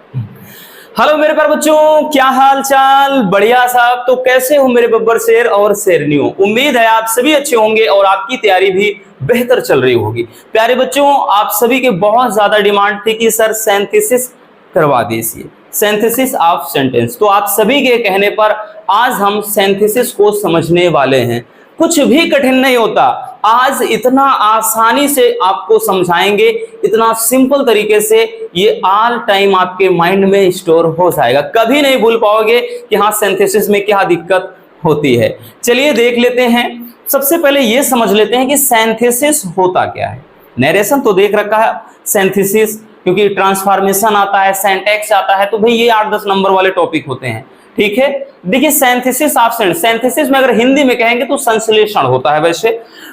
Hello मेरे प्यारे बच्चों, क्या हाल चाल? बढ़िया साहब। तो कैसे हो मेरे बब्बर शेर और शेरनियों? उम्मीद है आप सभी अच्छे होंगे और आपकी तैयारी भी बेहतर चल रही होगी। प्यारे बच्चों, आप सभी के बहुत ज्यादा डिमांड थी कि सर सिंथेसिस करवा दीजिए, सिंथेसिस ऑफ सेंटेंस। तो आप सभी के कहने पर आज हम सिंथेसिस को समझने वाले हैं। कुछ भी कठिन नहीं होता, आज इतना आसानी से आपको समझाएंगे, इतना सिंपल तरीके से, ये ऑल टाइम आपके माइंड में स्टोर हो जाएगा। कभी नहीं भूल पाओगे कि हाँ सिंथेसिस में क्या दिक्कत होती है। चलिए देख लेते हैं। सबसे पहले ये समझ लेते हैं कि सिंथेसिस होता क्या है। नरेशन तो देख रखा है सिंथेसिस, क्योंकि ट्रांसफॉर्मेशन आता है, सिंटैक्स आता है, तो भाई ये 8-10 नंबर वाले टॉपिक होते हैं। ठीक है, देखिए सिंथेसिस ऑफ सेंटेंस, सिंथेसिस में अगर हिंदी में कहेंगे तो संश्लेषण होता है वैसे,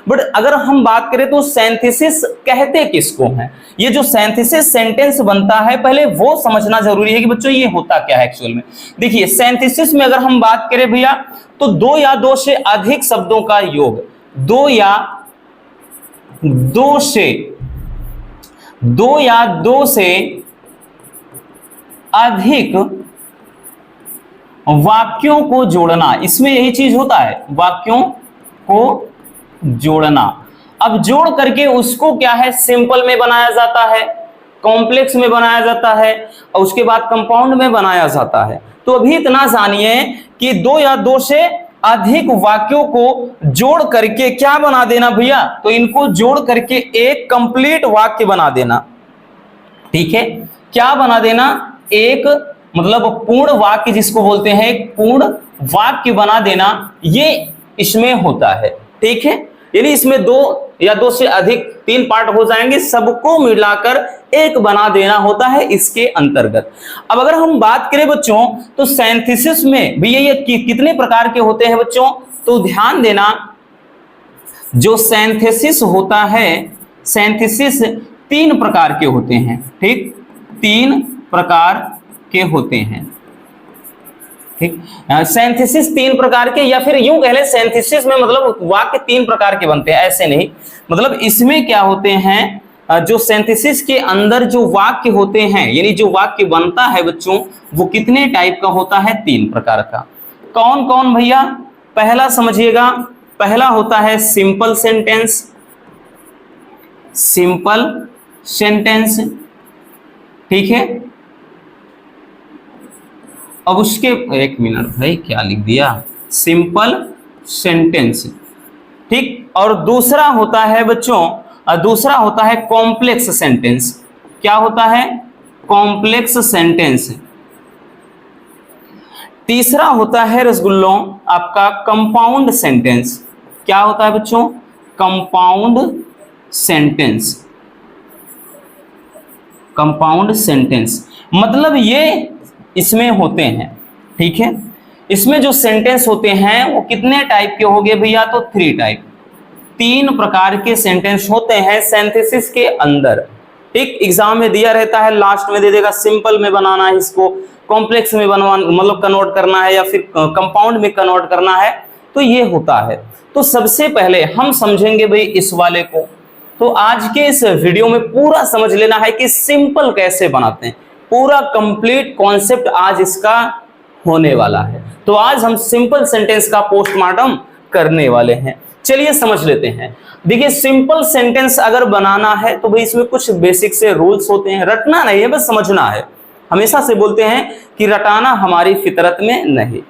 बट अगर हम बात करें तो सिंथेसिस कहते किसको हैं? ये जो सिंथेसिस सेंटेंस बनता है, पहले वो समझना जरूरी है कि बच्चों ये होता क्या है एक्चुअल में। देखिए सिंथेसिस में अगर हम बात करें भैया, तो दो या दो से अधिक शब्दों का योग, दो या दो से अधिक वाक्यों को जोड़ना, इसमें यही चीज होता है, वाक्यों को जोड़ना। अब जोड़ करके उसको क्या है, सिंपल में बनाया जाता है, कॉम्प्लेक्स में बनाया जाता है, और उसके बाद कंपाउंड में बनाया जाता है। तो अभी इतना जानिए कि दो या दो से अधिक वाक्यों को जोड़ करके क्या बना देना भैया, तो इनको जोड़ करके एक कंप्लीट वाक्य बना देना। ठीक है, क्या बना देना? एक मतलब पूर्ण वाक्य जिसको बोलते हैं, पूर्ण वाक्य बना देना, ये इसमें होता है। ठीक है, यानी इसमें दो या दो से अधिक, 3 पार्ट हो जाएंगे, सबको मिलाकर एक बना देना होता है इसके अंतर्गत। अब अगर हम बात करें बच्चों, तो सिंथेसिस में भी ये कितने प्रकार के होते हैं बच्चों? तो ध्यान देना, जो सिंथेसिस होता है, सिंथेसिस 3 प्रकार के होते हैं। ठीक, 3 प्रकार के होते हैं। ठीक, सिंथेसिस 3 प्रकार के, या फिर यूं कह ले सिंथेसिस में मतलब वाक्य 3 प्रकार के बनते हैं, ऐसे नहीं। मतलब इसमें क्या होते हैं, जो सिंथेसिस के अंदर जो वाक्य होते हैं, यानी जो वाक्य बनता है बच्चों, वो कितने टाइप का होता है? 3 प्रकार का। कौन कौन भैया? पहला समझिएगा, पहला होता है सिंपल सेंटेंस, सिंपल सेंटेंस। ठीक है, अब उसके एक मिनट भाई, क्या लिख दिया? Simple sentence. ठीक, और दूसरा होता है बच्चों, दूसरा होता है कॉम्प्लेक्स सेंटेंस। क्या होता है? Complex sentence. तीसरा होता है रसगुल्लों आपका कंपाउंड सेंटेंस। क्या होता है बच्चों? Compound sentence. कंपाउंड सेंटेंस मतलब ये इसमें होते हैं। ठीक है, इसमें जो सेंटेंस होते हैं वो कितने टाइप के हो गए भैया? तो 3 टाइप, 3 प्रकार के सेंटेंस होते हैं सिंथेसिस के अंदर। ठीक, एग्जाम में दिया रहता है, लास्ट में दे देगा सिंपल में बनाना है, इसको कॉम्प्लेक्स में बनवाना मतलब कन्वर्ट करना है, या फिर कंपाउंड में कन्वर्ट करना है, तो ये होता है। तो सबसे पहले हम समझेंगे भाई इस वाले को। तो आज के इस वीडियो में पूरा समझ लेना है कि सिंपल कैसे बनाते हैं, पूरा कंप्लीट कॉन्सेप्ट आज इसका होने वाला है। तो आज हम सिंपल सेंटेंस का पोस्टमार्टम करने वाले हैं। चलिए समझ लेते हैं। देखिए सिंपल सेंटेंस अगर बनाना है तो भाई इसमें कुछ बेसिक से रूल्स होते हैं, रटना नहीं है, बस समझना है। हमेशा से बोलते हैं कि रटाना हमारी फितरत में नहीं,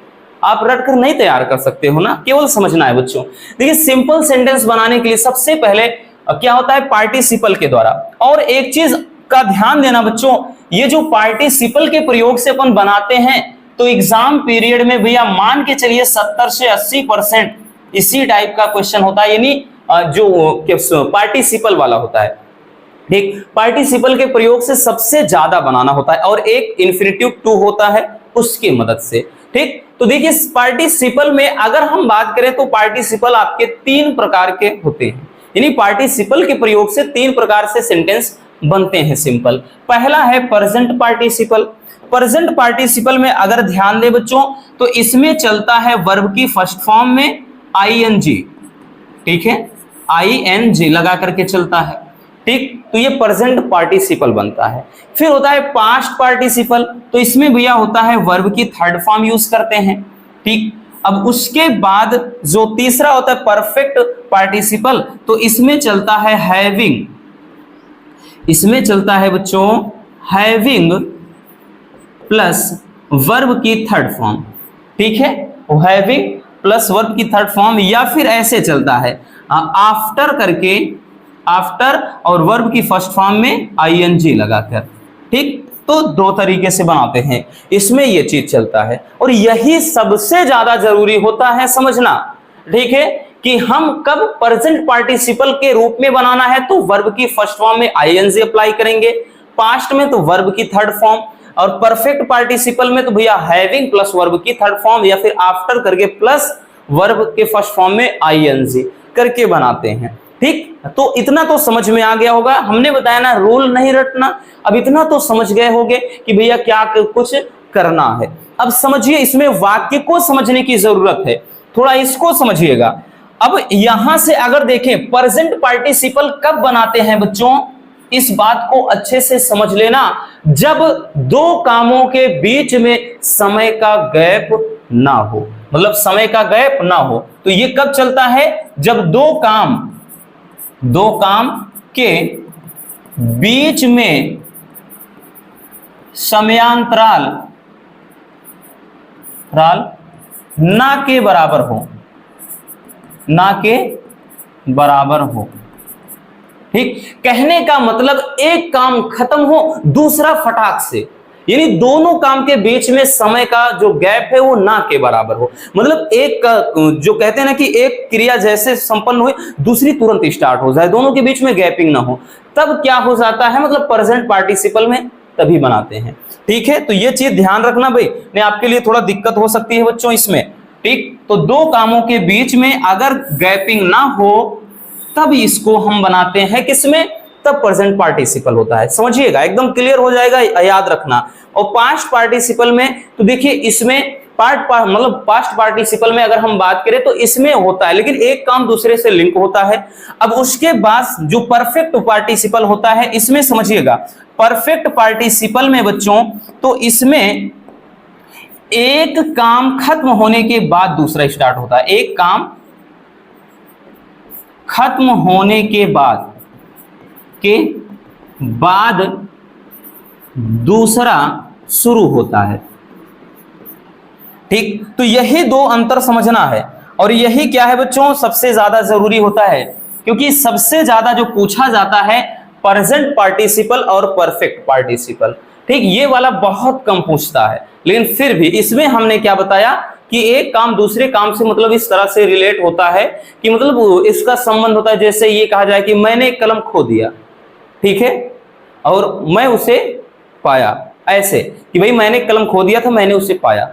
आप रट कर नहीं तैयार कर सकते हो ना, केवल समझना है बच्चों। देखिए सिंपल सेंटेंस बनाने के लिए सबसे पहले क्या होता है? पार्टिसिपल के द्वारा। और एक चीज का ध्यान देना बच्चों, ये जो पार्टिसिपल के प्रयोग से अपन बनाते हैं, तो एग्जाम पीरियड में भैया मान के चलिए 70 से 80% इसी टाइप का क्वेश्चन होता है, यानी जो पार्टिसिपल वाला होता है। ठीक, पार्टिसिपल के प्रयोग से सबसे ज्यादा बनाना होता है, और एक इंफिनिटिव टू होता है उसकी मदद से। ठीक, तो देखिए पार्टिसिपल में अगर हम बात करें तो पार्टिसिपल आपके 3 प्रकार के होते हैं, यानी पार्टिसिपल के प्रयोग से 3 प्रकार से सेंटेंस बनते हैं सिंपल। पहला है प्रेजेंट पार्टिसिपल। प्रेजेंट पार्टिसिपल में अगर ध्यान दे बच्चों, तो इसमें चलता है वर्ब की फर्स्ट फॉर्म में आईएनजी। ठीक है, आईएनजी लगा करके चलता है। ठीक, तो ये प्रेजेंट पार्टिसिपल बनता है। फिर होता है पास्ट पार्टिसिपल, तो इसमें भैया होता है वर्ब की थर्ड फॉर्म यूज करते हैं, ठीक। अब उसके बाद जो तीसरा होता है परफेक्ट पार्टिसिपल, तो इसमें चलता है हैविंग, इसमें चलता है बच्चों हैविंग प्लस वर्ब की थर्ड फॉर्म, ठीक है, हैविंग प्लस वर्ब की थर्ड फॉर्म, या फिर ऐसे चलता है आफ्टर करके, आफ्टर और वर्ब की फर्स्ट फॉर्म में आईएनजी लगाकर, ठीक। तो दो तरीके से बनाते हैं, इसमें ये चीज चलता है, और यही सबसे ज्यादा जरूरी होता है समझना, ठीक है, कि हम कब प्रेजेंट पार्टिसिपल के रूप में बनाना है तो वर्ब की फर्स्ट फॉर्म में आईएनजी अप्लाई करेंगे, पास्ट में तो वर्ब की थर्ड फॉर्म, और परफेक्ट पार्टिसिपल में तो भैया हैविंग प्लस वर्ब की थर्ड फॉर्म या फिर आफ्टर करके प्लस वर्ब के फर्स्ट फॉर्म में आईएनजी करके बनाते हैं, ठीक। तो इतना तो समझ में आ गया होगा, हमने बताया ना रूल नहीं रटना, अब इतना तो समझ गए होंगे कि भैया क्या कुछ करना है। अब समझिए इसमें वाक्य को समझने की जरूरत है, थोड़ा इसको समझिएगा। अब यहां से अगर देखें प्रेजेंट पार्टिसिपल कब बनाते हैं बच्चों, इस बात को अच्छे से समझ लेना, जब दो कामों के बीच में समय का गैप ना हो, मतलब समय का गैप ना हो, तो ये कब चलता है, जब दो काम के बीच में समयांतराल ना के बराबर हो, ना के बराबर हो, ठीक। कहने का मतलब एक काम खत्म हो दूसरा फटाक से, यानी दोनों काम के बीच में समय का जो गैप है वो ना के बराबर हो, मतलब एक जो कहते हैं ना कि एक क्रिया जैसे संपन्न हुई दूसरी तुरंत स्टार्ट हो जाए, दोनों के बीच में गैपिंग ना हो, तब क्या हो जाता है, मतलब प्रेजेंट पार्टिसिपल में तभी बनाते हैं, ठीक है। तो ये चीज ध्यान रखना भाई, नहीं आपके लिए थोड़ा दिक्कत हो सकती है बच्चों इसमें, ठीक। तो दो कामों के बीच में अगर गैपिंग ना हो तब इसको हम बनाते हैं किसमें, तब प्रेजेंट पार्टिसिपल होता है, समझिएगा, एकदम क्लियर हो जाएगा, याद रखना। और पास्ट पार्टिसिपल में तो देखिए इसमें मतलब पास्ट पार्टिसिपल में अगर हम बात करें तो इसमें होता है, लेकिन एक काम दूसरे से लिंक होता है। अब उसके बाद जो परफेक्ट पार्टिसिपल होता है, इसमें समझिएगा परफेक्ट पार्टिसिपल में बच्चों, तो इसमें एक काम खत्म होने के बाद दूसरा स्टार्ट होता है, एक काम खत्म होने के बाद दूसरा शुरू होता है, ठीक। तो यही दो अंतर समझना है, और यही क्या है बच्चों सबसे ज्यादा जरूरी होता है, क्योंकि सबसे ज्यादा जो पूछा जाता है प्रेजेंट पार्टिसिपल और परफेक्ट पार्टिसिपल, ठीक। ये वाला बहुत कम पूछता है, लेकिन फिर भी इसमें हमने क्या बताया कि एक काम दूसरे काम से मतलब इस तरह से रिलेट होता है कि मतलब इसका संबंध होता है, जैसे ये कहा जाए कि मैंने एक कलम खो दिया, ठीक है, और मैं उसे पाया, ऐसे कि भाई मैंने कलम खो दिया था, मैंने उसे पाया,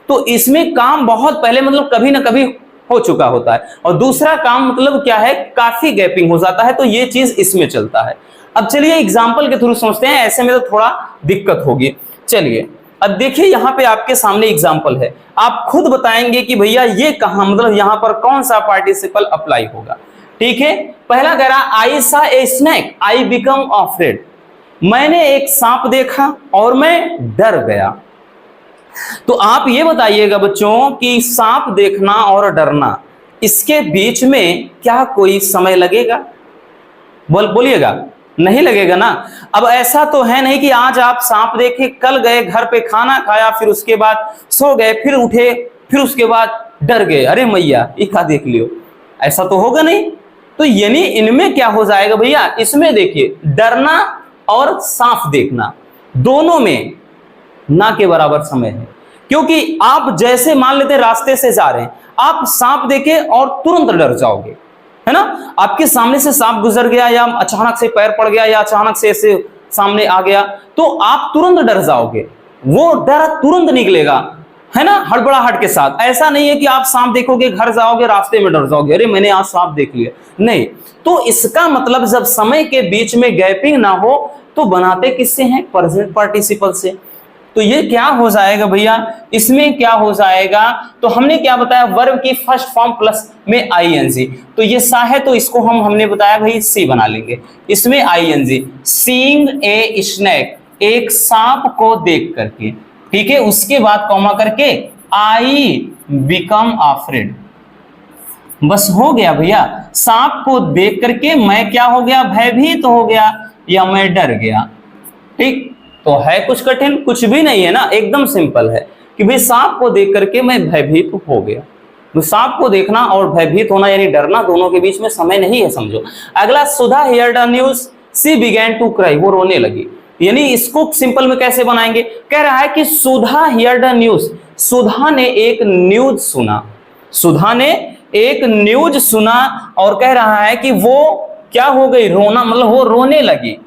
तो इसमें काम बहुत पहले मतलब कभी ना कभी हो चुका होता है, और दूसरा काम मतलब क्या है काफी गैपिंग हो जाता है, तो ये चीज इसमें चलता है। अब चलिए एग्जाम्पल के थ्रू समझते हैं, ऐसे में तो थोड़ा दिक्कत होगी। चलिए अब देखिए यहाँ पे आपके सामने एग्जाम्पल है, आप खुद बताएंगे कि भैया ये कहां मतलब यहां पर कौन सा पार्टिसिपल अप्लाई होगा, ठीक है। पहला कह रहा आई सा a snake I become afraid, मैंने एक सांप देखा और मैं डर गया। तो आप ये बताइएगा बच्चों कि सांप देखना और डरना इसके बीच में क्या कोई समय लगेगा, बोलिएगा, नहीं लगेगा ना। अब ऐसा तो है नहीं कि आज आप सांप देखे, कल गए घर पे खाना खाया, फिर उसके बाद सो गए, फिर उठे, फिर उसके बाद डर गए, अरे मैया ये क्या देख लियो, ऐसा तो होगा नहीं। तो यानी इनमें क्या हो जाएगा भैया, इसमें देखिए डरना और सांप देखना दोनों में ना के बराबर समय है, क्योंकि आप जैसे मान लेते रास्ते से जा रहे हैं, आप सांप देखे और तुरंत डर जाओगे, है ना। आपके सामने से सांप गुजर गया या अचानक से पैर पड़ गया या अचानक से ऐसे सामने आ गया तो आप तुरंत डर जाओगे, वो डर तुरंत निकलेगा, है ना, हड़बड़ाहट के साथ। ऐसा नहीं है कि आप सांप देखोगे घर जाओगे रास्ते में डर जाओगे, अरे मैंने आज सांप देख लिया, नहीं। तो इसका मतलब जब समय के बीच में गैपिंग ना हो तो बनाते किससे हैं, प्रेजेंट पार्टिसिपल से। तो ये क्या हो जाएगा भैया, इसमें क्या हो जाएगा, तो हमने क्या बताया, वर्ब की फर्स्ट फॉर्म प्लस में आईएनजी, तो ये सा है तो इसको हमने बताया भाई सी बना लेंगे, इसमें आईएनजी, सीइंग ए स्नेक, एक सांप को देख करके, ठीक है, उसके बाद कॉमा करके आई बिकम अफ्रेड, बस हो गया भैया, सांप को देख करके मैं क्या हो गया, भयभीत हो गया या मैं डर गया। ठीक, तो है कुछ कठिन, कुछ भी नहीं है ना, एकदम सिंपल है कि भाई सांप को देख करके मैं भयभीत हो गया। तो सांप को देखना और भयभीत होना यानी डरना, दोनों के बीच में समय नहीं है, समझो। अगला, Sudha heard a news, she began to cry, वो रोने लगी, यानी इसको सिंपल में कैसे बनाएंगे, कह रहा है कि सुधा हियर्ड अ न्यूज, सुधा ने एक न्यूज सुना, सुधा ने एक न्यूज सुना और कह रहा है कि वो क्या हो गई, रोना, मतलब वो रोने लगी।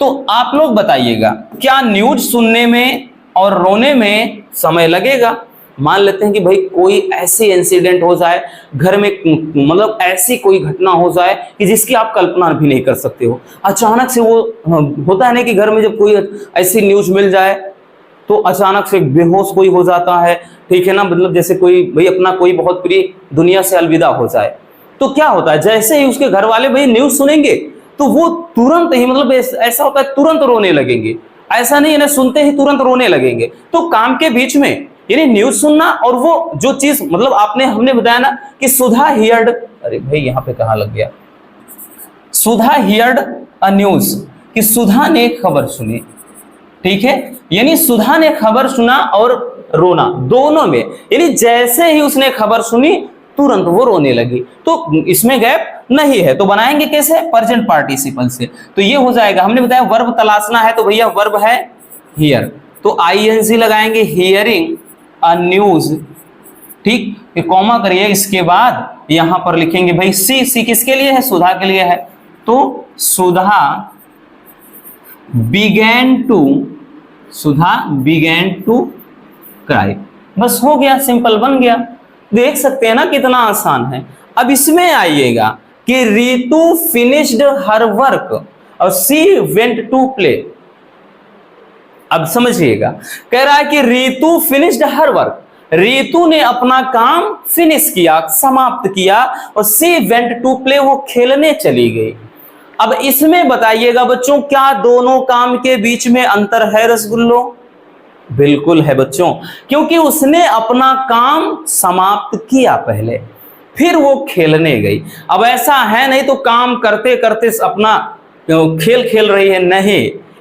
तो आप लोग बताइएगा, क्या न्यूज सुनने में और रोने में समय लगेगा? मान लेते हैं कि भाई कोई ऐसी इंसिडेंट हो जाए घर में, मतलब ऐसी कोई घटना हो जाए कि जिसकी आप कल्पना भी नहीं कर सकते हो, अचानक से वो होता है ना कि घर में जब कोई ऐसी न्यूज मिल जाए तो अचानक से बेहोश कोई हो जाता है, ठीक है ना, मतलब जैसे कोई भाई अपना कोई बहुत प्रिय दुनिया से अलविदा हो जाए, तो क्या होता है, जैसे ही उसके घर वाले भाई न्यूज सुनेंगे तो वो तुरंत ही, मतलब ऐसा होता है तुरंत रोने लगेंगे, ऐसा नहीं है ना सुनते ही तुरंत रोने लगेंगे। तो काम के बीच में यानी न्यूज सुनना और वो जो चीज, मतलब हमने बताया ना कि सुधा हियर्ड, अरे भाई यहाँ पे कहाँ लग गया, सुधा हियर्ड अ न्यूज, कि सुधा ने खबर सुनी, ठीक है, यानी सुधा ने खबर सुना और रोना, दोनों में, यानी जैसे ही उसने खबर सुनी तुरंत वो रोने लगी, तो इसमें गैप नहीं है। तो बनाएंगे कैसे, प्रेजेंट पार्टिसिपल से, तो ये हो जाएगा, हमने बताया वर्ब तलाशना है, तो भैया वर्ब है हियर, तो आईएनजी लगाएंगे, हियरिंग अ न्यूज, ठीक, ये कॉमा करिए, इसके बाद यहां पर लिखेंगे भाई सी, सी किसके लिए है, सुधा के लिए है, तो सुधा बिगैन टू क्राई, बस हो गया, सिंपल बन गया। देख सकते हैं ना कितना आसान है। अब इसमें आइएगा कि रितु फिनिश्ड हर वर्क और सी वेंट टू प्ले। अब समझिएगा, कह रहा है कि Ritu finished her work, Ritu ने अपना काम फिनिश किया, समाप्त किया, और सी वेंट टू प्ले, वो खेलने चली गई। अब इसमें बताइएगा बच्चों, क्या दोनों काम के बीच में अंतर है रसगुल्लो? बिल्कुल है बच्चों, क्योंकि उसने अपना काम समाप्त किया पहले, फिर वो खेलने गई। अब ऐसा है नहीं तो काम करते करते अपना खेल खेल रही है, नहीं,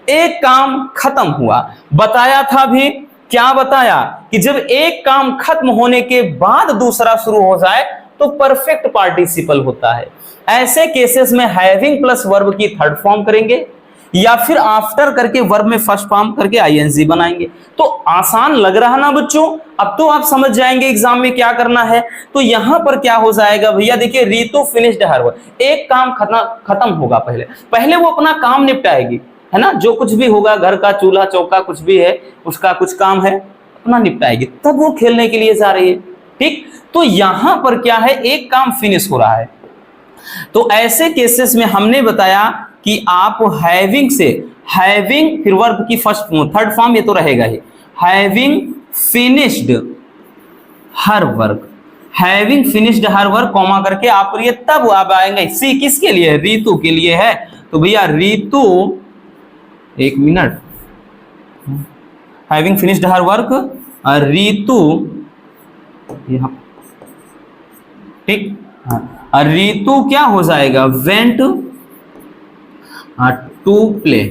एक काम खत्म हुआ, बताया था भी, क्या बताया कि जब एक काम खत्म होने के बाद दूसरा शुरू हो जाए तो परफेक्ट पार्टिसिपल होता है। ऐसे केसेस में हैविंग प्लस वर्ब की थर्ड फॉर्म करेंगे या फिर आफ्टर करके वर्ब में फर्स्ट फॉर्म करके आईएनजी बनाएंगे। तो आसान लग रहा ना बच्चों? अब तो आप समझ जाएंगे एग्जाम में क्या करना है। तो यहां पर क्या हो जाएगा भैया, देखिए रितु फिनिश्ड हर वर्क, एक काम खत्म होगा, पहले वो अपना काम निपटाएगी, है ना, जो कुछ भी होगा घर का चूल्हा चौका कुछ भी है उसका कुछ काम है अपना निपटाएगी, तब वो खेलने के लिए जा रही है। ठीक, तो यहां पर क्या है, एक काम फिनिश हो रहा है। तो ऐसे केसेस में हमने बताया कि आप हैविंग से, हैविंग फिर वर्ब की फर्स्ट थर्ड फॉर्म ये तो रहेगा ही, having finished her work, having finished her work comma करके आप ये तब आप आएंगे। सी किसके लिए है, रितु के लिए है, तो भैया रितु, एक minute, having finished her work Ritu, यहां ठीक, रितु क्या हो जाएगा, वेंट टू प्ले,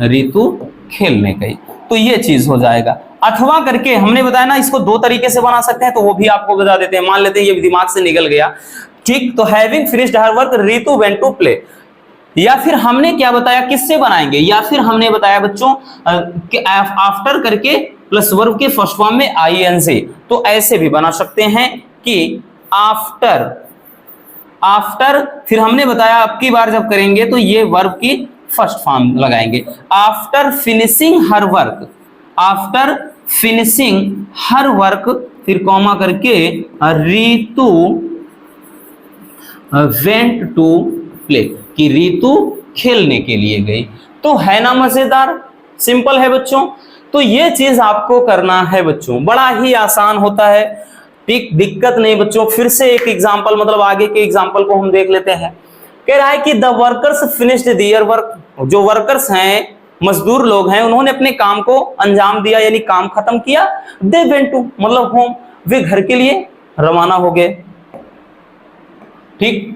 रितु खेलने गई, तो ये चीज हो जाएगा। अथवा करके हमने बताया ना, इसको दो तरीके से बना सकते हैं, तो वो भी आपको बता देते हैं। मान लेते हैं ये दिमाग से निकल गया, ठीक, तो having finished her work Ritu went to play. या फिर हमने क्या बताया, किससे बनाएंगे, या फिर हमने बताया बच्चों आफ्टर करके प्लस वर्ब के फर्स्ट फॉर्म में आईएनजी, तो ऐसे भी बना सकते हैं कि आफ्टर, फिर हमने बताया अब की बार जब करेंगे तो ये वर्ब की फर्स्ट फॉर्म लगाएंगे, after finishing her work, after finishing her work, फिर कॉमा करके रितु वेंट टू प्ले, कि रितु खेलने के लिए गई। तो है ना मजेदार, सिंपल है बच्चों। तो ये चीज आपको करना है बच्चों, बड़ा ही आसान होता है, ठीक, दिक्कत नहीं बच्चों। फिर से एक एग्जांपल, मतलब आगे के एग्जांपल को हम देख लेते हैं। कह रहा है कि the workers finished their work, जो वर्कर्स हैं, मजदूर लोग हैं, उन्होंने अपने काम को अंजाम दिया, यानी काम खत्म किया। दे वेंट टू, मतलब होम, वे घर के लिए रवाना हो गए, ठीक,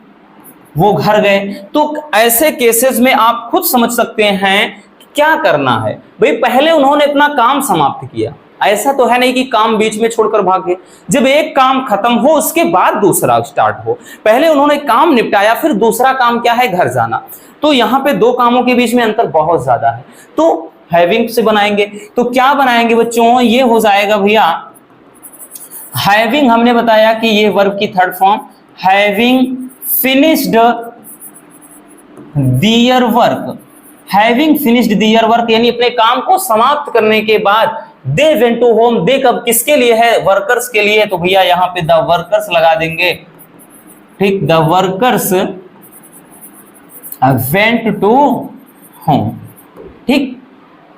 वो घर गए। तो ऐसे केसेस में आप खुद समझ सकते हैं क्या करना है भाई। पहले उन्होंने अपना काम समाप्त किया, ऐसा तो है नहीं कि काम बीच में छोड़कर भागे। जब एक काम खत्म हो उसके बाद दूसरा स्टार्ट हो, पहले उन्होंने काम निपटाया, फिर दूसरा काम क्या है, घर जाना। तो यहाँ पे दो कामों के बीच में अंतर बहुत ज्यादा है। तो हैविंग से बनाएंगे, तो क्या बनाएंगे बच्चों, ये हो जाएगा भैया हैविंग, हमने बताया कि ये वर्ब की third form, having finished their work, having finished their work, यानी अपने काम को समाप्त करने के बाद they went to home. They कब, किसके लिए है, वर्कर्स के लिए। तो भैया यहां पे द वर्कर्स लगा देंगे, ठीक, the workers went to home, ठीक,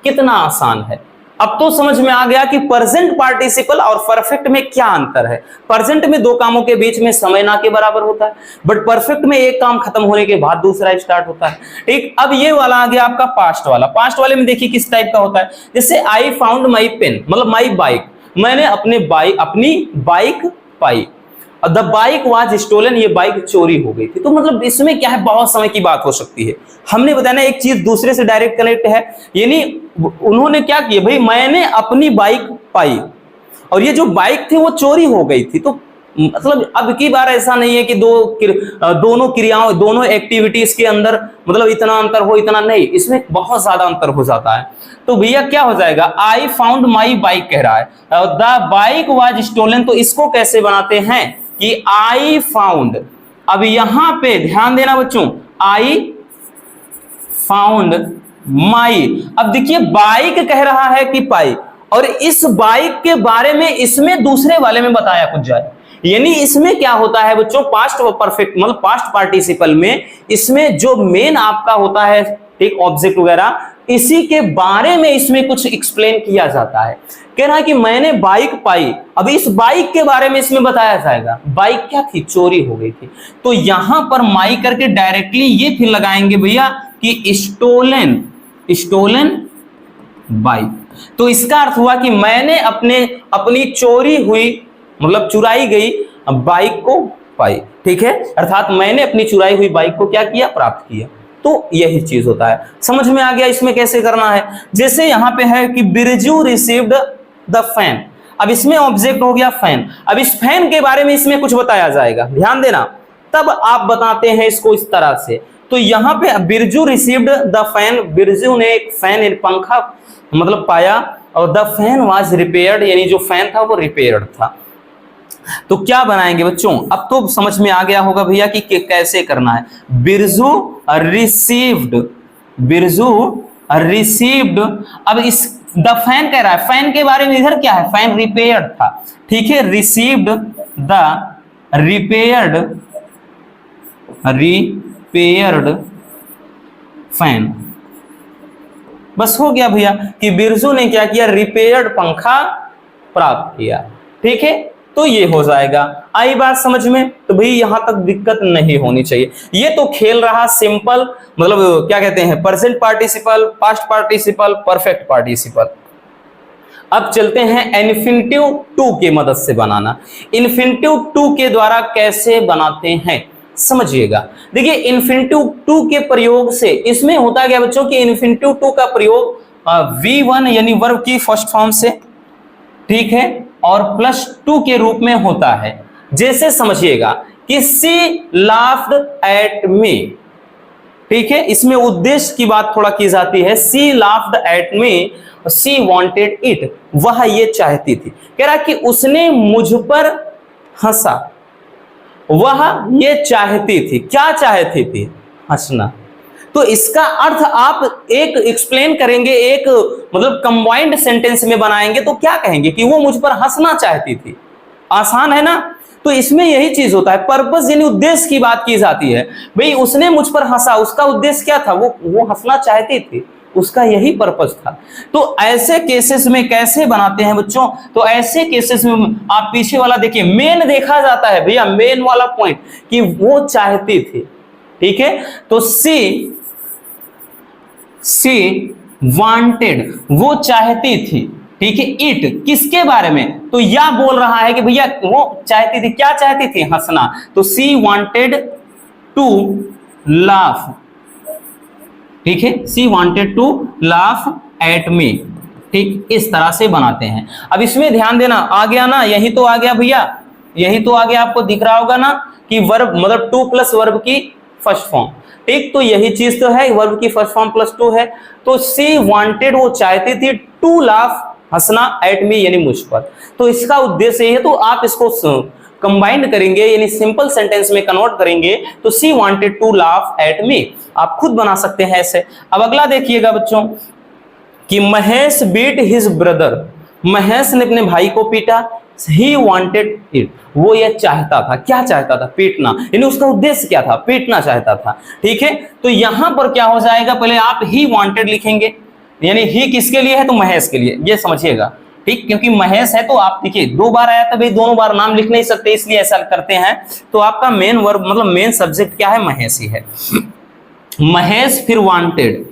कितना आसान है। अब तो समझ में आ गया कि प्रेजेंट पार्टिसिपल और परफेक्ट में क्या अंतर है। प्रेजेंट में दो कामों के बीच में समय ना के बराबर होता है, बट परफेक्ट में एक काम खत्म होने के बाद दूसरा स्टार्ट होता है, ठीक। अब ये वाला आ गया आपका पास्ट वाला। पास्ट वाले में देखिए किस टाइप का होता है, जैसे आई फाउंड माई पेन, मतलब माई बाइक, मैंने अपनी बाइक पाई। द बाइक वाज स्टोलन, ये बाइक चोरी हो गई थी। तो मतलब इसमें क्या है, बहुत समय की बात हो सकती है। हमने बताया ना, एक चीज दूसरे से डायरेक्ट कनेक्ट है, यानी उन्होंने क्या किया भाई, मैंने अपनी बाइक पाई और ये जो बाइक थी वो चोरी हो गई थी। तो मतलब अब की बार ऐसा नहीं है कि दोनों क्रियाओं, दोनों एक्टिविटीज के अंदर मतलब इतना अंतर हो, इतना नहीं, इसमें बहुत ज्यादा अंतर हो जाता है। तो भैया क्या हो जाएगा, आई फाउंड माई बाइक कह रहा है, द बाइक वाज स्टोलन, तो इसको कैसे बनाते हैं कि आई फाउंड। अब यहां पे ध्यान देना बच्चों, आई फाउंड माई, अब देखिए बाइक कह रहा है कि पाई, और इस बाइक के बारे में इसमें दूसरे वाले में बताया कुछ जाए, यानी इसमें क्या होता है बच्चों, पास्ट परफेक्ट मतलब पास्ट पार्टिसिपल में इसमें जो मेन आपका होता है, एक ऑब्जेक्ट वगैरह, इसी के बारे में इसमें कुछ एक्सप्लेन किया जाता है। कह रहा है कि मैंने बाइक पाई, अब इस बाइक के बारे में इसमें बताया जाएगा, बाइक क्या थी, चोरी हो गई थी। तो यहां पर माई करके डायरेक्टली ये फिर लगाएंगे भैया कि स्टोलन बाइक। तो इसका अर्थ हुआ कि मैंने अपनी चोरी हुई मतलब चुराई गई बाइक को पाई, ठीक है, अर्थात मैंने अपनी चुराई हुई बाइक को क्या किया, प्राप्त किया। तो यही चीज होता है, समझ में आ गया इसमें कैसे करना है। जैसे यहां पे है कि बिरजू रिसीव्ड द फैन, अब इसमें ऑब्जेक्ट हो गया फैन, अब इस फैन के बारे में इसमें कुछ बताया जाएगा, ध्यान देना, तब आप बताते हैं इसको इस तरह से। तो यहां पे Birju received the fan, Birju ने एक फैन, एक पंखा मतलब पाया, और द फैन वाज रिपेयर्ड, यानी जो फैन था वो रिपेयर्ड था। तो क्या बनाएंगे बच्चों, अब तो समझ में आ गया होगा भैया कि कैसे करना है। बिरजू रिसीव्ड, अब इस द फैन कह रहा है, फैन के बारे में इधर क्या है, फैन रिपेयर्ड था, ठीक है, रिसीव्ड द रिपेयर्ड फैन, बस हो गया भैया कि बिरजू ने क्या किया, रिपेयर्ड पंखा प्राप्त किया, ठीक है। तो ये हो जाएगा, आई बात समझ में। तो भाई यहां तक दिक्कत नहीं होनी चाहिए। ये तो खेल रहा सिंपल, मतलब क्या कहते हैं, present participle, past participle, perfect participle. अब चलते हैं इन्फिनिटिव टू की मदद से बनाना। इन्फिनिटिव टू के द्वारा कैसे बनाते हैं समझिएगा। देखिए इन्फिनिटिव टू के प्रयोग से इसमें होता क्या बच्चों कि इन्फिनिटिव टू का प्रयोग V1 यानी वर्ब की फर्स्ट फॉर्म से, ठीक है, और +2 के रूप में होता है। जैसे समझिएगा कि सी लाफ्ड एट मी, ठीक है, इसमें उद्देश्य की बात थोड़ा की जाती है। She laughed at me, she wanted it, वह ये चाहती थी। कह रहा कि उसने मुझ पर हंसा, वह ये चाहती थी। क्या चाहती थी, हंसना। तो इसका अर्थ आप एक एक्सप्लेन करेंगे, एक मतलब कंबाइंड सेंटेंस में बनाएंगे तो क्या कहेंगे कि वो मुझ पर हंसना चाहती थी। आसान है ना। तो इसमें यही चीज होता है, पर्पस यानी उद्देश्य की बात की जाती है। भाई उसने मुझ पर हंसा, उसका उद्देश्य क्या था, वो हंसना चाहती थी। उसका यही पर्पस था। तो ऐसे केसेस में कैसे बनाते हैं बच्चों, तो ऐसे केसेस में आप पीछे वाला देखिए, मेन देखा जाता है भैया, मेन वाला पॉइंट कि वो चाहती थी, ठीक है। तो सी वांटेड, वो चाहती थी, ठीक है। इट किसके बारे में, तो या बोल रहा है कि भैया वो चाहती थी, क्या चाहती थी, हंसना। तो सी वांटेड टू लाफ, ठीक है, she wanted to laugh at me, ठीक, इस तरह से बनाते हैं। अब इसमें ध्यान देना, आ गया ना, यही तो आ गया भैया, यही तो आ गया, आपको दिख रहा होगा ना कि वर्ब मतलब टू प्लस वर्ब की फर्स्ट फॉर्म, ठीक। तो यही चीज तो है, वर्ब की फर्स्ट फॉर्म प्लस टू है। तो सी वांटेड, वो चाहती थी, टू लाफ, हंसना, एट मी यानी मुझ पर। तो इसका उद्देश्य ये है, तो आप इसको कंबाइंड करेंगे यानी सिंपल सेंटेंस में कन्वर्ट करेंगे, तो she wanted to laugh at me, आप खुद बना सकते हैं ऐसे। अब अगला देखिएगा बच्चों कि Mahesh beat his brother, Mahesh ने अपने भाई को पीटा, ही वांटेड इट, वो ये चाहता था, क्या चाहता था, पीटना, यानी उसका उद्देश्य क्या था, पीटना चाहता था, ठीक है। तो यहां पर क्या हो जाएगा, पहले आप ही वांटेड लिखेंगे, यानी ही किसके लिए है, तो महेश के लिए, ये समझिएगा, ठीक, क्योंकि महेश है तो आप देखिए 2 बार आया था भाई, दोनों बार नाम लिख नहीं सकते, इसलिए ऐसा करते हैं। तो आपका मेन वर्ब मतलब मेन सब्जेक्ट क्या है, महेश ही है। महेश फिर वांटेड,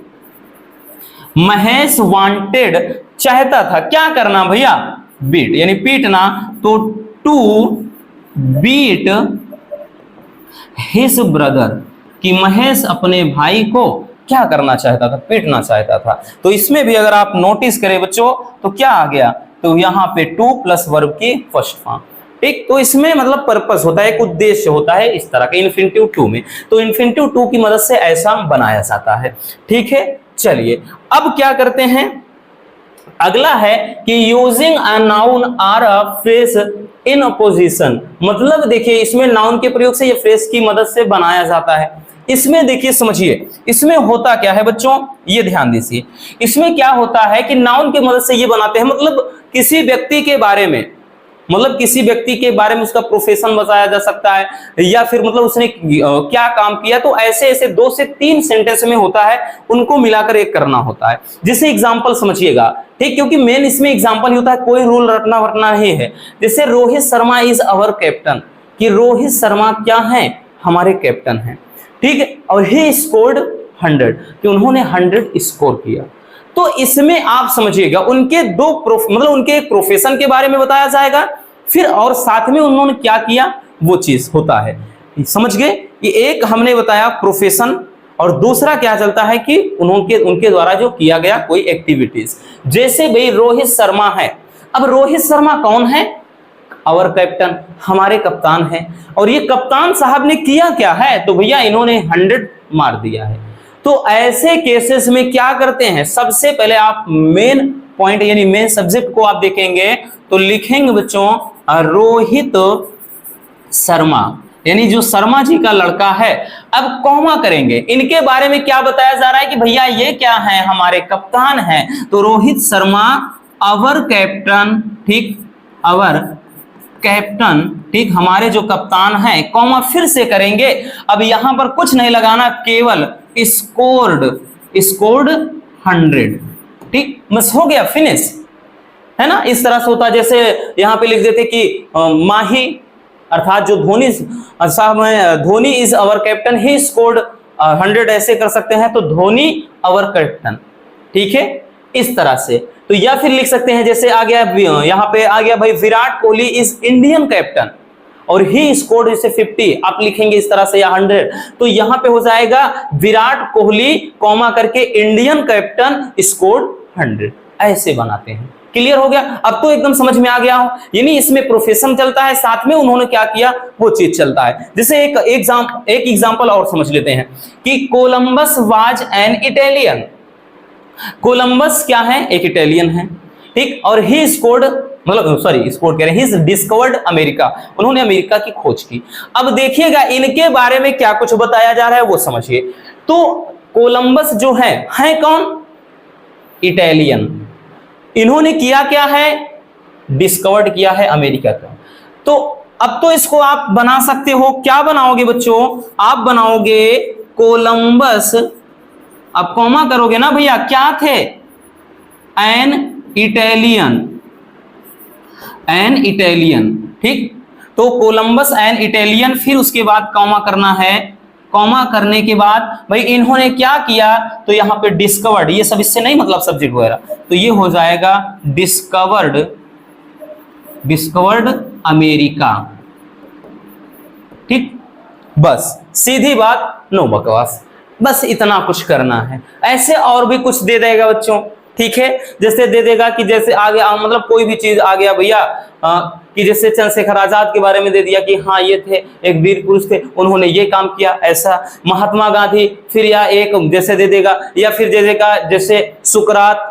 महेश वांटेड चाहता था, क्या करना भैया, बीट यानी पीटना, तो टू बीट हिज ब्रदर, कि महेश अपने भाई को क्या करना चाहता था, पीटना चाहता था। तो इसमें भी अगर आप नोटिस करें बच्चों, तो क्या आ गया, तो यहाँ पे टू प्लस वर्ब की फर्स्ट फॉर्म, ठीक। तो इसमें मतलब पर्पस होता है, एक उद्देश्य होता है इस तरह के इन्फिनिटिव टू में। तो इन्फिनिटिव टू की मदद से ऐसा बनाया जाता है, ठीक है। चलिए अब क्या करते हैं, अगला है कि using a noun or a phrase in apposition, मतलब देखिए इसमें नाउन के प्रयोग से ये फ्रेज की मदद से बनाया जाता है। इसमें देखिए समझिए, इसमें होता क्या है बच्चों, ये ध्यान दीजिए, इसमें क्या होता है कि नाउन की मदद से ये बनाते हैं, मतलब किसी व्यक्ति के बारे में, मतलब किसी व्यक्ति के बारे में उसका प्रोफेशन बताया जा सकता है, या फिर मतलब उसने क्या काम किया, तो ऐसे ऐसे 2 से 3 सेंटेंस में होता है, उनको मिलाकर एक करना होता है। जैसे एग्जांपल समझिएगा, ठीक, क्योंकि मेन इसमें एग्जांपल ही होता है, कोई रूल रटना वरना नहीं है। जैसे Rohit Sharma is our captain, कि रोहित शर्मा क्या है, हमारे कैप्टन हैं, ठीक है। और ही स्कोर्ड 100, कि उन्होंने 100 स्कोर किया। तो इसमें आप समझिएगा उनके मतलब उनके एक प्रोफेशन के बारे में बताया जाएगा, फिर और साथ में उन्होंने क्या किया वो चीज होता है, समझ गए। कि एक हमने बताया प्रोफेशन, और दूसरा क्या चलता है कि उनके द्वारा जो किया गया कोई एक्टिविटीज। जैसे भाई रोहित शर्मा है, अब रोहित शर्मा कौन है, आवर कैप्टन, हमारे कप्तान हैं। और ये कप्तान साहब ने किया क्या है, तो भैया इन्होंने 100 मार दिया है। तो ऐसे केसेस में क्या करते हैं, सबसे पहले आप मेन पॉइंट यानी मेन सब्जेक्ट को आप देखेंगे, तो लिखेंगे बच्चों रोहित शर्मा, यानी जो शर्मा जी का लड़का है। अब कॉमा करेंगे, इनके बारे में क्या बताया जा रहा है कि भैया ये क्या है, हमारे कप्तान हैं। तो रोहित शर्मा अवर कैप्टन, ठीक, अवर कैप्टन, ठीक, हमारे जो कप्तान हैं, कॉमा फिर से करेंगे। अब यहां पर कुछ नहीं लगाना, केवल स्कोर्ड 100, ठीक, बस हो गया, फिनिश, है ना। इस तरह से होता है, जैसे यहां पे लिख देते कि माही अर्थात जो धोनी साहब हैं, Dhoni is our captain, he scored 100, ऐसे कर सकते हैं, तो धोनी अवर कैप्टन, ठीक है, इस तरह से। तो या फिर लिख सकते हैं, जैसे आ गया यहाँ पे आ गया भाई Virat Kohli is Indian captain, और ही स्कोर्ड जैसे 50, आप लिखेंगे इस तरह से, या 100, तो यहां पे हो जाएगा विराट कोहली कॉमा करके इंडियन कैप्टन स्कोर्ड 100, ऐसे बनाते हैं। क्लियर हो गया, अब तो एकदम समझ में आ गया हो। यानी इसमें प्रोफेशन चलता है, साथ में उन्होंने क्या किया वो चीज चलता है। जैसे एक एग्जांपल और समझ लेते हैं कि Columbus was an Italian, Columbus क्या है, एक इटालियन है, ठीक, और ही स्कोर्ड मतलब सॉरी स्कोर्ड कह रहे हैं, ही डिस्कवर्ड अमेरिका, उन्होंने अमेरिका की खोज की। अब देखिएगा इनके बारे में क्या कुछ बताया जा रहा है वो समझिए। तो कोलंबस जो है कौन, इटालियन, इन्होंने किया क्या है, डिस्कवर्ड किया है अमेरिका का। तो अब तो इसको आप बना सकते हो, क्या बनाओगे बच्चों, आप बनाओगे कोलंबस अब कॉमा करोगे ना भैया, क्या थे, एन इटालियन, ठीक। तो कोलंबस एन इटालियन, फिर उसके बाद कॉमा करना है, कॉमा करने के बाद भाई इन्होंने क्या किया, तो यहां पे डिस्कवर्ड, ये सब इससे नहीं मतलब सब्जेक्ट वगैरह, तो ये हो जाएगा डिस्कवर्ड अमेरिका, ठीक। बस सीधी बात, नो बकवास, बस इतना कुछ करना है। ऐसे और भी कुछ दे देगा बच्चों, ठीक है, जैसे दे देगा कि जैसे आगे मतलब कोई भी चीज आ गया भैया, कि जैसे चंद्रशेखर आजाद के बारे में दे दिया कि हाँ ये थे एक वीर पुरुष थे, उन्होंने ये काम किया, ऐसा महात्मा गांधी, फिर या एक जैसे दे देगा, या फिर दे देगा जैसे सुकरात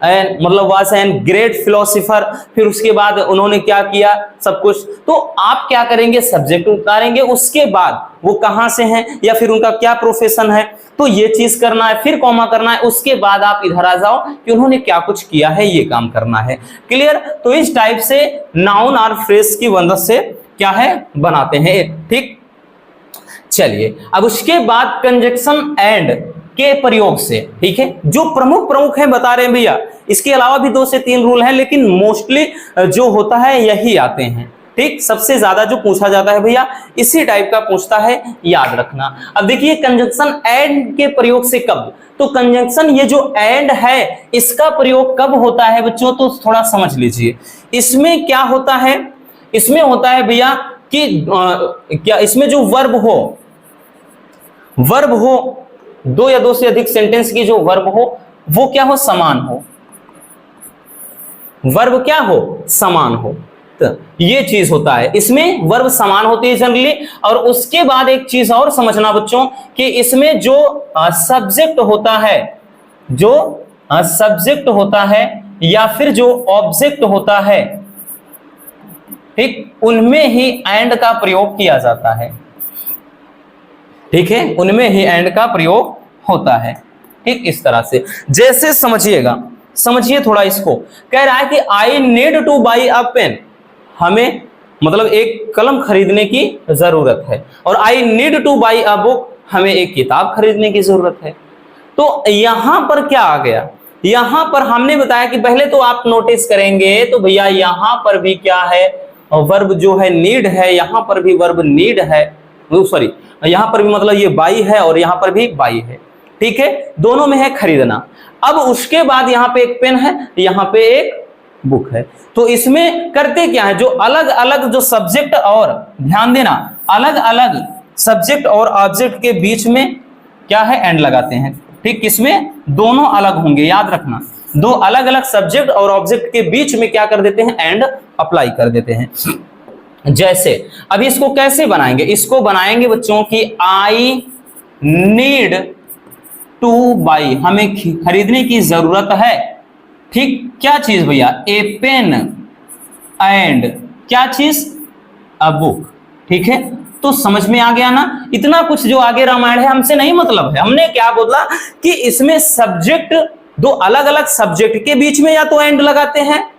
एंड मतलब वाज एन ग्रेट फिलोसोफर, फिर उसके बाद उन्होंने क्या किया, सब कुछ। तो आप क्या करेंगे, सब्जेक्ट उतारेंगे, उसके बाद वो कहां से हैं या फिर उनका क्या प्रोफेशन है, तो ये चीज करना है, फिर कॉमा करना है, उसके बाद आप इधर आ जाओ कि उन्होंने क्या कुछ किया है, ये काम करना है। क्लियर। तो इस टाइप से नाउन और फ्रेज की मदद से क्या है बनाते हैं, ठीक। चलिए अब उसके बाद कंजक्शन एंड के प्रयोग से, ठीक है, जो प्रमुख है बता रहे हैं भैया, इसके अलावा भी 2 से 3 रूल हैं, लेकिन मोस्टली जो होता है यही आते हैं, ठीक। सबसे ज्यादा जो पूछा जाता है भैया इसी टाइप का पूछता है, याद रखना। अब देखिए कंजंक्शन एंड के प्रयोग से कब, तो कंजंक्शन ये जो एंड है इसका प्रयोग कब होता है बच्चों, तो थोड़ा समझ लीजिए। इसमें क्या होता है, इसमें होता है भैया कि क्या इसमें जो वर्ब हो 2 या 2 से अधिक सेंटेंस की जो वर्ब हो वो क्या हो, समान हो, वर्ब क्या हो, समान हो, तो ये चीज होता है, इसमें वर्ब समान होती है जनरली। और उसके बाद एक चीज और समझना बच्चों कि इसमें जो सब्जेक्ट होता है, जो सब्जेक्ट होता है या फिर जो ऑब्जेक्ट होता है, ठीक, उनमें ही एंड का प्रयोग किया जाता है, ठीक है, उनमें ही एंड का प्रयोग होता है, ठीक। इस तरह से जैसे समझिएगा, समझिए थोड़ा इसको, कह रहा है कि I need to buy a pen, हमें मतलब एक कलम खरीदने की जरूरत है, और I need to buy a book, हमें एक किताब खरीदने की जरूरत है। तो यहां पर क्या आ गया, यहां पर हमने बताया कि पहले तो आप नोटिस करेंगे तो भैया यहां पर भी क्या है, वर्ब जो है नीड है, यहां पर भी वर्ब नीड है, सॉरी यहां पर भी मतलब ये बाई है और यहां पर भी बाई है, ठीक है, दोनों में है खरीदना। अब उसके बाद यहां पे एक पेन है, यहां पे एक बुक है, तो इसमें करते क्या है, जो अलग अलग जो सब्जेक्ट और, ध्यान देना, अलग अलग सब्जेक्ट और ऑब्जेक्ट के बीच में क्या है, एंड लगाते हैं, ठीक। किसमें, दोनों अलग होंगे, याद रखना, 2 अलग अलग सब्जेक्ट और ऑब्जेक्ट के बीच में क्या कर देते हैं, एंड अप्लाई कर देते हैं। जैसे अभी इसको कैसे बनाएंगे, इसको बनाएंगे बच्चों की आई नीड टू बाई, हमें खरीदने की जरूरत है, ठीक, क्या चीज भैया, ए पेन एंड क्या चीज, अ बुक, ठीक है। तो समझ में आ गया ना, इतना कुछ जो आगे रामायण है हमसे नहीं मतलब है, हमने क्या बोला कि इसमें सब्जेक्ट 2 अलग अलग सब्जेक्ट के बीच में या तो एंड लगाते हैं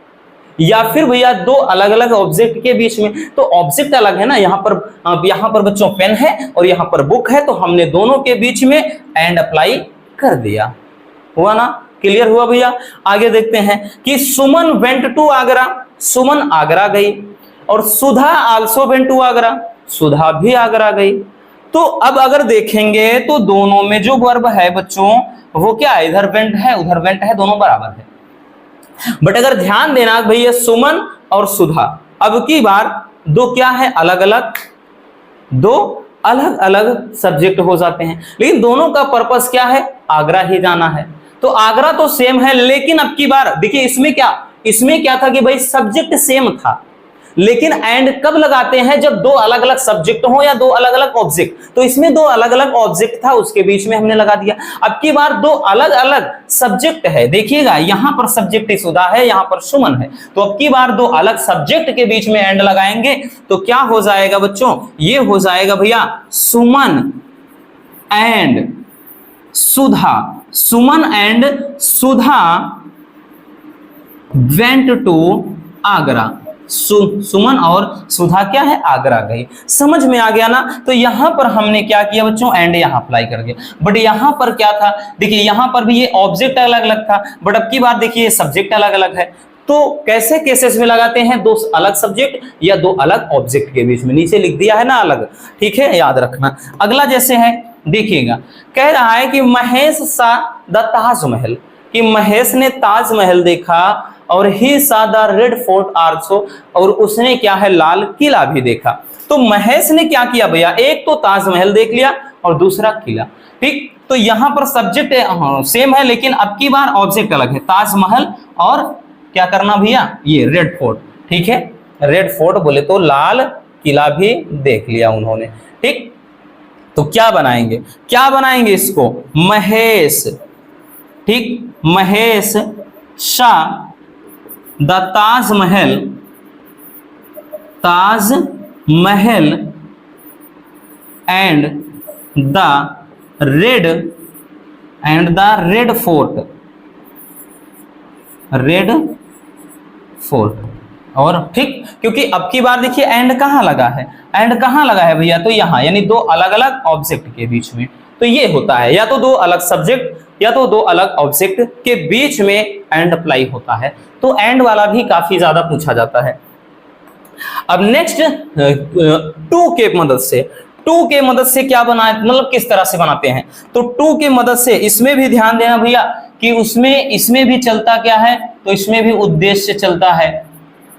या फिर भैया 2 अलग अलग ऑब्जेक्ट के बीच में, तो ऑब्जेक्ट अलग है ना, यहां पर बच्चों पेन है और यहां पर बुक है, तो हमने दोनों के बीच में एंड अप्लाई कर दिया, हुआ ना, क्लियर हुआ भैया। आगे देखते हैं कि सुमन वेंट टू आगरा, सुमन आगरा गई, और सुधा आल्सो वेंट टू आगरा, सुधा भी आगरा गई। तो अब अगर देखेंगे तो दोनों में जो वर्ब है बच्चों वो क्या है, इधर वेंट है उधर वेंट है, दोनों बराबर है। बट अगर ध्यान देना भैया सुमन और सुधा अब की बार 2 क्या है, अलग अलग, 2 अलग अलग सब्जेक्ट हो जाते हैं, लेकिन दोनों का पर्पस क्या है, आगरा ही जाना है। तो आगरा तो सेम है, लेकिन अब की बार देखिए इसमें क्या था कि भाई सब्जेक्ट सेम था, लेकिन एंड कब लगाते हैं, जब 2 अलग अलग सब्जेक्ट हो या 2 अलग अलग ऑब्जेक्ट, तो इसमें 2 अलग अलग ऑब्जेक्ट था, उसके बीच में हमने लगा दिया। अब की बार 2 अलग अलग सब्जेक्ट है, देखिएगा यहां पर सब्जेक्ट सुधा है, यहां पर सुमन है, तो अब की बार 2 अलग सब्जेक्ट के बीच में एंड लगाएंगे तो क्या हो जाएगा बच्चों, ये हो जाएगा भैया Suman and Sudha, Suman and Sudha went to Agra, Suman और सुधा क्या है, आगरा गई। समझ में आ गया ना। तो यहां पर हमने क्या किया बच्चों, एंड यहां अप्लाई कर दिया। बट यहां पर क्या था, देखिए यहां पर भी ये ऑब्जेक्ट अलग अलग था, बट अब की बात देखिए सब्जेक्ट अलग अलग है। तो कैसे केसेस में लगाते हैं, दो अलग सब्जेक्ट या दो अलग ऑब्जेक्ट के बीच में, नीचे लिख दिया है ना अलग, ठीक है, याद रखना। अगला जैसे है देखिएगा, कह रहा है कि महेश सा द ताजमहल, कि महेश ने ताजमहल देखा, और ही सा द रेड फोर्ट आल्सो, और उसने क्या है, लाल किला भी देखा। तो महेश ने क्या किया भैया, एक तो ताजमहल देख लिया और दूसरा किला, ठीक। तो यहां पर सब्जेक्ट सेम है, लेकिन अब की बार ऑब्जेक्ट अलग है, ताजमहल और क्या करना भैया, ये रेड फोर्ट, ठीक है। रेड फोर्ट बोले तो लाल किला भी देख लिया उन्होंने, ठीक। तो क्या बनाएंगे, क्या बनाएंगे इसको, महेश, ठीक, Mahesh Shah the Taj Mahal, Taj Mahal and the red fort, red fort, और ठीक, क्योंकि अब की बार देखिए एंड कहां लगा है, एंड कहां लगा है भैया, तो यहां, यानी दो अलग अलग ऑब्जेक्ट के बीच में। तो ये होता है, या तो दो अलग सब्जेक्ट या तो दो अलग ऑब्जेक्ट के बीच में एंड अप्लाई होता है। तो एंड वाला भी काफी ज्यादा पूछा जाता है। अब नेक्स्ट टू के मदद से, टू के मदद से क्या बना, मतलब किस तरह से बनाते हैं, तो टू के मदद से इसमें भी ध्यान देना भैया कि उसमें इसमें भी चलता क्या है, तो इसमें भी उद्देश्य चलता है,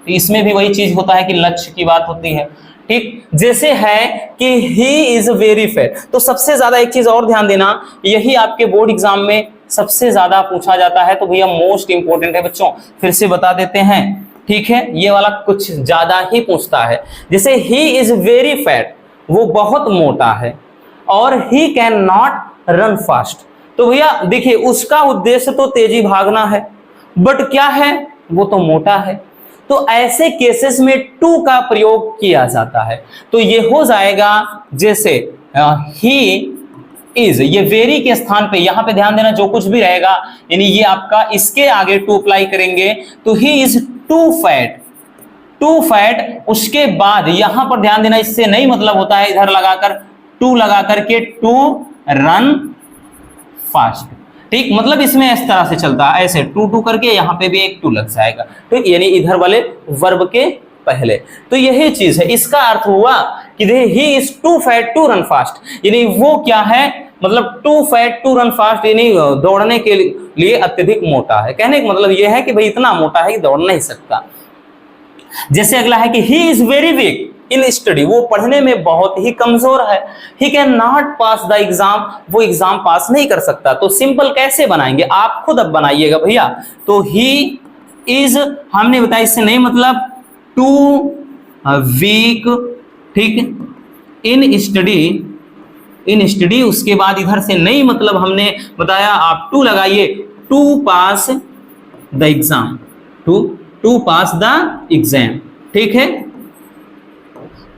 तो इसमें भी वही चीज होता है कि लक्ष्य की बात होती है, ठीक। जैसे है कि ही इज वेरी फेट, तो सबसे ज्यादा एक चीज और ध्यान देना, यही आपके बोर्ड एग्जाम में सबसे ज्यादा पूछा जाता है, तो भैया मोस्ट इंपोर्टेंट है बच्चों, फिर से बता देते हैं, ठीक है। ये वाला कुछ ज्यादा ही पूछता है। जैसे ही इज वेरी फैट, वो बहुत मोटा है, और he can not run fast, तो भैया देखिए उसका उद्देश्य तो तेजी भागना है, बट क्या है, वो तो मोटा है। तो ऐसे केसेस में टू का प्रयोग किया जाता है। तो ये हो जाएगा जैसे ही इज, ये वेरी के स्थान पे, यहां पे ध्यान देना जो कुछ भी रहेगा, यानी ये आपका इसके आगे टू अप्लाई करेंगे, तो he is too fat, too fat, उसके बाद यहां पर ध्यान देना, इससे नहीं मतलब होता है, इधर लगाकर टू लगा करके टू रन फास्ट, ठीक। मतलब इसमें इस तरह से चलता है, ऐसे टू टू करके यहां पे भी एक टू लग जाएगा, ठीक, यानी इधर वाले वर्ब के पहले। तो यही चीज है, इसका अर्थ हुआ कि he is too fat to run fast, यानी वो क्या है, मतलब too fat to run fast, यानी दौड़ने के लिए अत्यधिक मोटा है। कहने का मतलब यह है कि भाई इतना मोटा है कि दौड़ नहीं सकता। जैसे अगला है कि he is very weak in study, वो पढ़ने में बहुत ही कमजोर है। He can not pass the exam, वो एग्जाम पास नहीं कर सकता। तो सिंपल कैसे बनाएंगे, आप खुद अब बनाइएगा भैया। तो ही इज, हमने बताया इससे नहीं मतलब टू वीक, ठीक, इन स्टडी, इन स्टडी, उसके बाद इधर से नहीं मतलब हमने बताया आप टू लगाइए, to pass the exam, to pass the exam, ठीक है।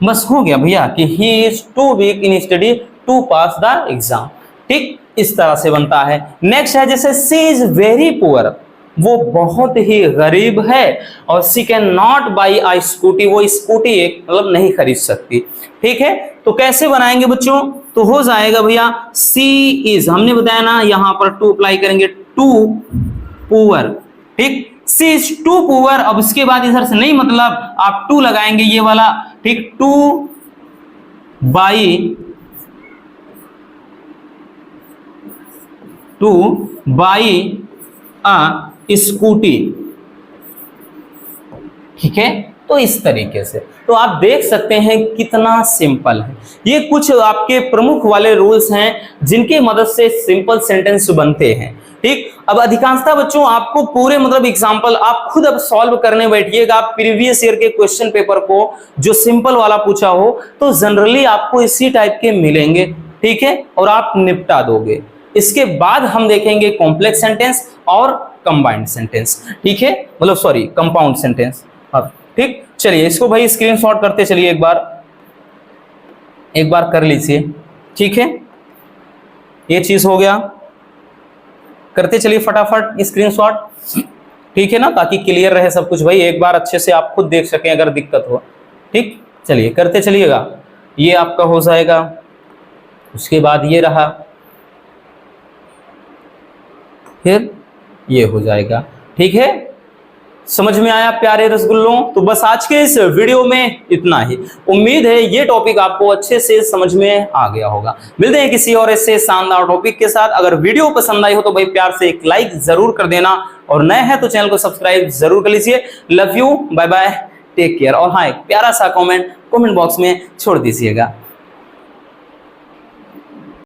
बस हो गया भैया कि he is too weak in study to pass the exam, ठीक, इस तरह से बनता है। नेक्स्ट है जैसे सी इज वेरी पुअर, वो बहुत ही गरीब है, और she can not buy a scooty, वो स्कूटी एक मतलब नहीं खरीद सकती, ठीक है। तो कैसे बनाएंगे बच्चों, तो हो जाएगा भैया सी इज, हमने बताया ना यहां पर टू अप्लाई करेंगे, टू पुअर, ठीक, सी इज टू पुअर। अब इसके बाद इधर से नहीं मतलब आप टू लगाएंगे ये वाला, ठीक, टू बाई आ स्कूटी, ठीक है। तो इस तरीके से तो आप देख सकते हैं कितना सिंपल है। ये कुछ आपके प्रमुख वाले रूल्स हैं जिनकी मदद से सिंपल सेंटेंस बनते हैं, ठीक। अब अधिकांशतः बच्चों आपको पूरे मतलब एग्जांपल आप खुद अब सॉल्व करने बैठिएगा। आप प्रीवियस ईयर के क्वेश्चन पेपर को जो सिंपल वाला पूछा हो तो जनरली आपको इसी टाइप के मिलेंगे, ठीक है, और आप निपटा दोगे। इसके बाद हम देखेंगे कॉम्प्लेक्स सेंटेंस और कंबाइंड सेंटेंस, ठीक है, मतलब सॉरी कंपाउंड सेंटेंस। अब ठीक, चलिए इसको भाई स्क्रीनशॉट करते चलिए, एक बार कर लीजिए, ठीक है। ये चीज हो गया, करते चलिए फटाफट स्क्रीनशॉट, ठीक है ना, ताकि क्लियर रहे सब कुछ भाई, एक बार अच्छे से आप खुद देख सकें अगर दिक्कत हो। ठीक, चलिए करते चलिएगा। ये आपका हो जाएगा, उसके बाद ये रहा, फिर ये हो जाएगा। ठीक है, समझ में आया प्यारे रसगुल्लों? तो बस आज के इस वीडियो में इतना ही। उम्मीद है ये टॉपिक आपको अच्छे से समझ में आ गया होगा। मिलते हैं किसी और ऐसे शानदार टॉपिक के साथ। अगर वीडियो पसंद आई हो तो भाई प्यार से एक लाइक जरूर कर देना, और नए हैं तो चैनल को सब्सक्राइब जरूर कर लीजिए। Love you, bye bye, take care. और हाँ, एक प्यारा सा कमेंट बॉक्स में छोड़ दीजिएगा।